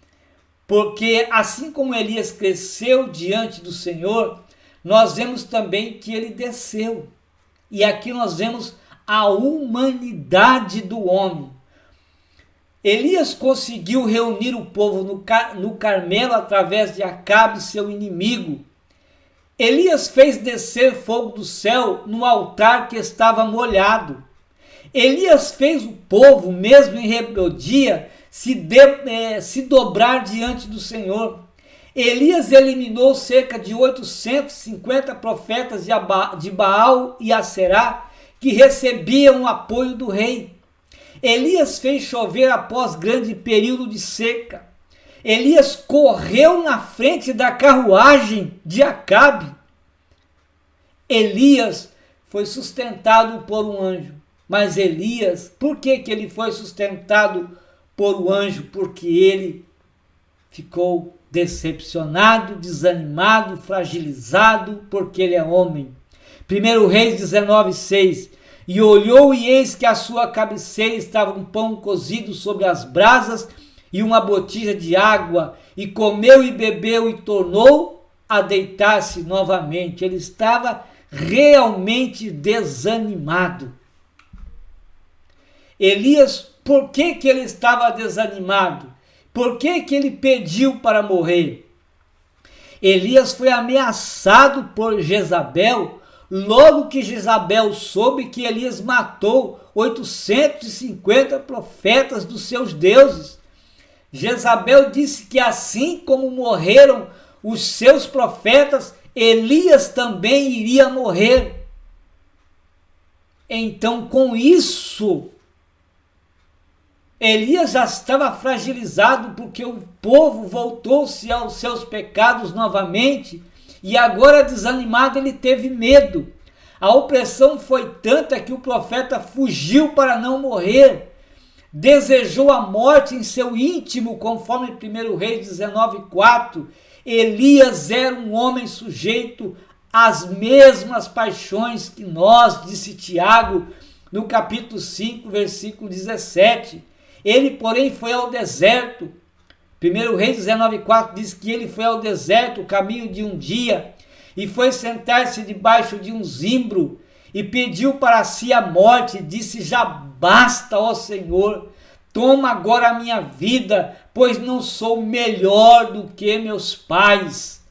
porque assim como Elias cresceu diante do Senhor, nós vemos também que ele desceu. E aqui nós vemos a humanidade do homem. Elias conseguiu reunir o povo no Carmelo através de Acabe, seu inimigo. Elias fez descer fogo do céu no altar que estava molhado. Elias fez o povo, mesmo em rebeldia, se dobrar diante do Senhor. Elias eliminou cerca de 850 profetas de Baal e Aserá que recebiam o apoio do rei. Elias fez chover após grande período de seca. Elias correu na frente da carruagem de Acabe. Elias foi sustentado por um anjo. Mas Elias, por que ele foi sustentado por um anjo? Porque ele ficou decepcionado, desanimado, fragilizado, porque ele é homem. 1 Reis 19:6. E olhou e eis que à sua cabeceira estava um pão cozido sobre as brasas e uma botija de água, e comeu e bebeu e tornou a deitar-se novamente. Ele estava realmente desanimado. Elias, por que ele estava desanimado? Por que ele pediu para morrer? Elias foi ameaçado por Jezabel. Logo que Jezabel soube que Elias matou 850 profetas dos seus deuses, Jezabel disse que assim como morreram os seus profetas, Elias também iria morrer. Então, com isso, Elias já estava fragilizado porque o povo voltou-se aos seus pecados novamente. E agora, desanimado, ele teve medo. A opressão foi tanta que o profeta fugiu para não morrer. Desejou a morte em seu íntimo, conforme 1 Reis 19:4. Elias era um homem sujeito às mesmas paixões que nós, disse Tiago, no capítulo 5, versículo 17. Ele, porém, foi ao deserto. 1 Reis 19:4 diz que ele foi ao deserto, o caminho de um dia, e foi sentar-se debaixo de um zimbro, e pediu para si a morte, e disse: já basta, ó Senhor, toma agora a minha vida, pois não sou melhor do que meus pais.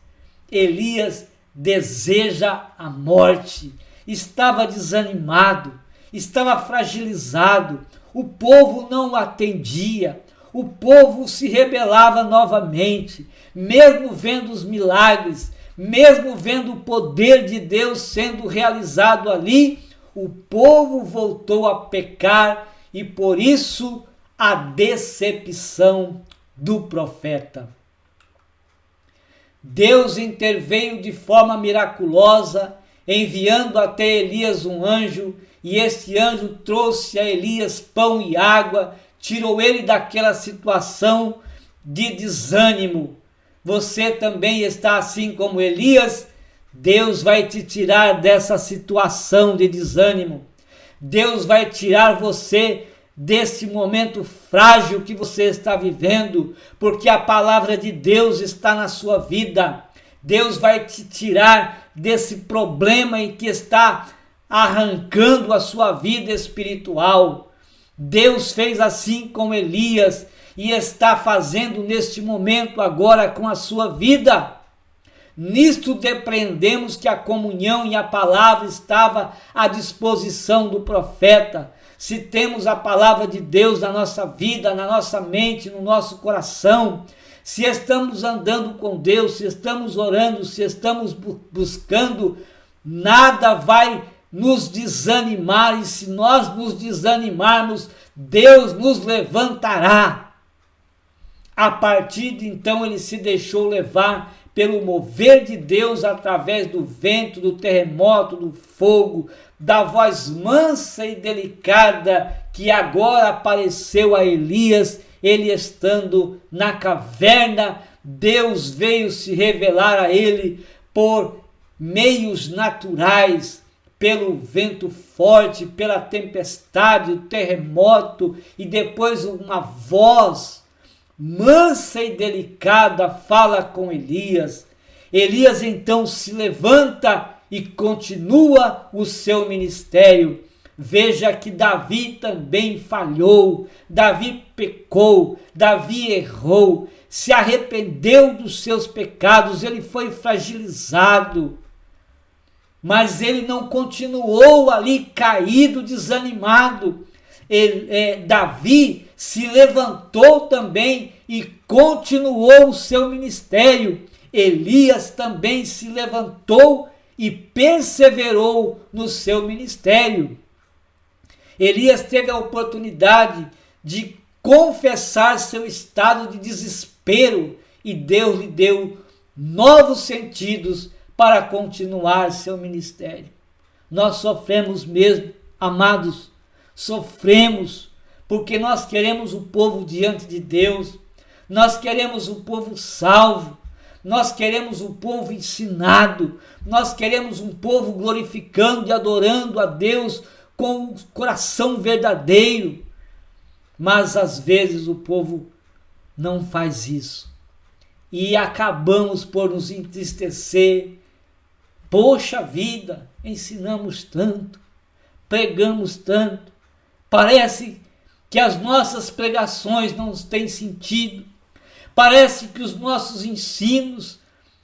Elias deseja a morte, estava desanimado, estava fragilizado, o povo não o atendia. O povo se rebelava novamente, mesmo vendo os milagres, mesmo vendo o poder de Deus sendo realizado ali, o povo voltou a pecar e por isso a decepção do profeta. Deus interveio de forma miraculosa, enviando até Elias um anjo, e este anjo trouxe a Elias pão e água, tirou ele daquela situação de desânimo. Você também está assim como Elias? Deus vai te tirar dessa situação de desânimo. Deus vai tirar você desse momento frágil que você está vivendo, porque a palavra de Deus está na sua vida. Deus vai te tirar desse problema em que está arrancando a sua vida espiritual. Deus fez assim com Elias e está fazendo neste momento agora com a sua vida. Nisto depreendemos que a comunhão e a palavra estava à disposição do profeta. Se temos a palavra de Deus na nossa vida, na nossa mente, no nosso coração, se estamos andando com Deus, se estamos orando, se estamos buscando, nada vai nos desanimar, e se nós nos desanimarmos, Deus nos levantará. A partir de então ele se deixou levar pelo mover de Deus através do vento, do terremoto, do fogo, da voz mansa e delicada que agora apareceu a Elias, ele estando na caverna. Deus veio se revelar a ele por meios naturais, pelo vento forte, pela tempestade, o terremoto, e depois uma voz mansa e delicada fala com Elias. Elias então se levanta e continua o seu ministério. Veja que Davi também falhou, Davi pecou, Davi errou, se arrependeu dos seus pecados, ele foi fragilizado, mas ele não continuou ali caído, desanimado. Davi se levantou também e continuou o seu ministério. Elias também se levantou e perseverou no seu ministério. Elias teve a oportunidade de confessar seu estado de desespero e Deus lhe deu novos sentidos para continuar seu ministério. Nós sofremos mesmo, amados, sofremos porque nós queremos o povo diante de Deus, nós queremos o povo salvo, nós queremos um povo ensinado, nós queremos um povo glorificando e adorando a Deus com o coração verdadeiro, mas às vezes o povo não faz isso e acabamos por nos entristecer. Poxa vida, ensinamos tanto, pregamos tanto, parece que as nossas pregações não têm sentido, parece que os nossos ensinos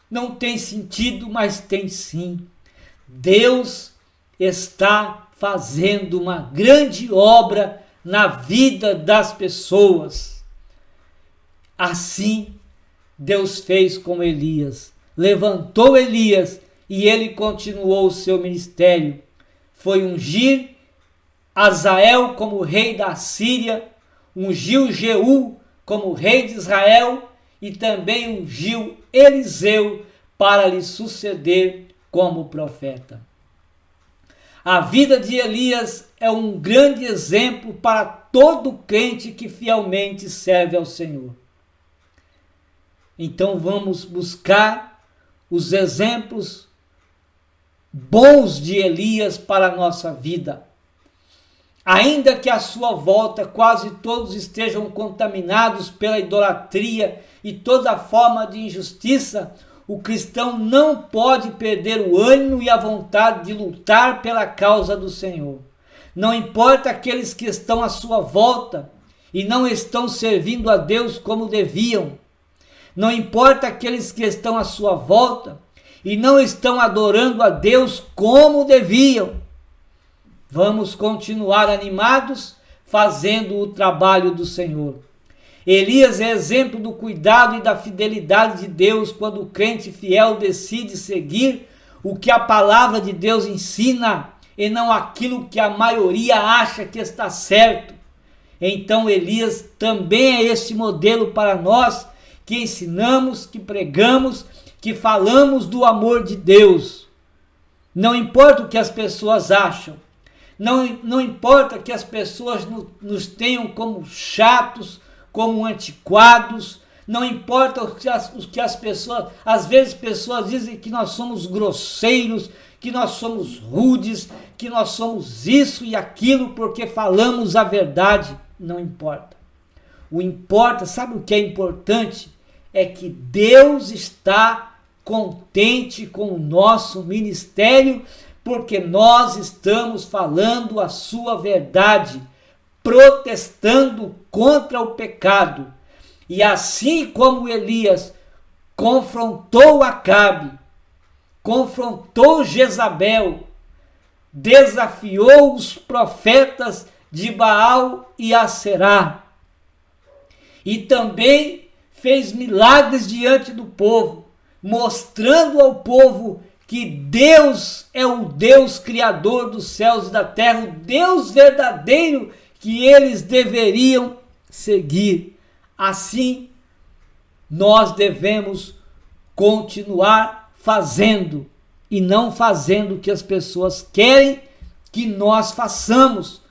não têm sentido, mas tem sim. Deus está fazendo uma grande obra na vida das pessoas. Assim, Deus fez com Elias, levantou Elias e ele continuou o seu ministério. Foi ungir Azael como rei da Síria, ungiu Jeú como rei de Israel e também ungiu Eliseu para lhe suceder como profeta. A vida de Elias é um grande exemplo para todo crente que fielmente serve ao Senhor. Então vamos buscar os exemplos bons de Elias para a nossa vida. Ainda que à sua volta quase todos estejam contaminados pela idolatria e toda forma de injustiça, o cristão não pode perder o ânimo e a vontade de lutar pela causa do Senhor. Não importa aqueles que estão à sua volta e não estão servindo a Deus como deviam. Não importa aqueles que estão à sua volta e não estão adorando a Deus como deviam. Vamos continuar animados, fazendo o trabalho do Senhor. Elias é exemplo do cuidado e da fidelidade de Deus quando o crente fiel decide seguir o que a palavra de Deus ensina e não aquilo que a maioria acha que está certo. Então Elias também é este modelo para nós que ensinamos, que pregamos, que falamos do amor de Deus. Não importa o que as pessoas acham, não importa que as pessoas nos tenham como chatos, como antiquados, não importa o que as pessoas, às vezes pessoas dizem que nós somos grosseiros, que nós somos rudes, que nós somos isso e aquilo porque falamos a verdade. Não importa. Sabe o que é importante? É que Deus está contente com o nosso ministério, porque nós estamos falando a sua verdade, protestando contra o pecado. E assim como Elias confrontou Acabe, confrontou Jezabel, desafiou os profetas de Baal e Aserá, e também fez milagres diante do povo, mostrando ao povo que Deus é o Deus criador dos céus e da terra, o Deus verdadeiro que eles deveriam seguir. Assim, nós devemos continuar fazendo e não fazendo o que as pessoas querem que nós façamos.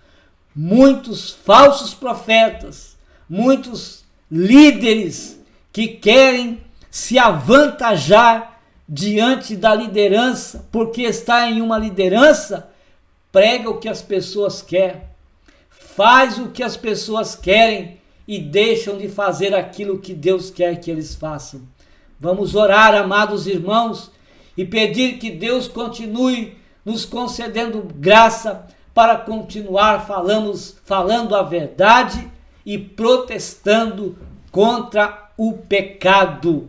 Muitos falsos profetas, muitos líderes que querem se avantajar diante da liderança, porque está em uma liderança, prega o que as pessoas querem, faz o que as pessoas querem e deixam de fazer aquilo que Deus quer que eles façam. Vamos orar, amados irmãos, e pedir que Deus continue nos concedendo graça para continuar falando a verdade e protestando contra o pecado.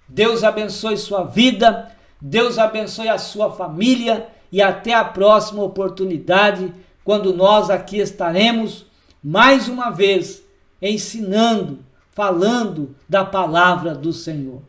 Deus abençoe sua vida, Deus abençoe a sua família e até a próxima oportunidade, quando nós aqui estaremos mais uma vez ensinando, falando da palavra do Senhor.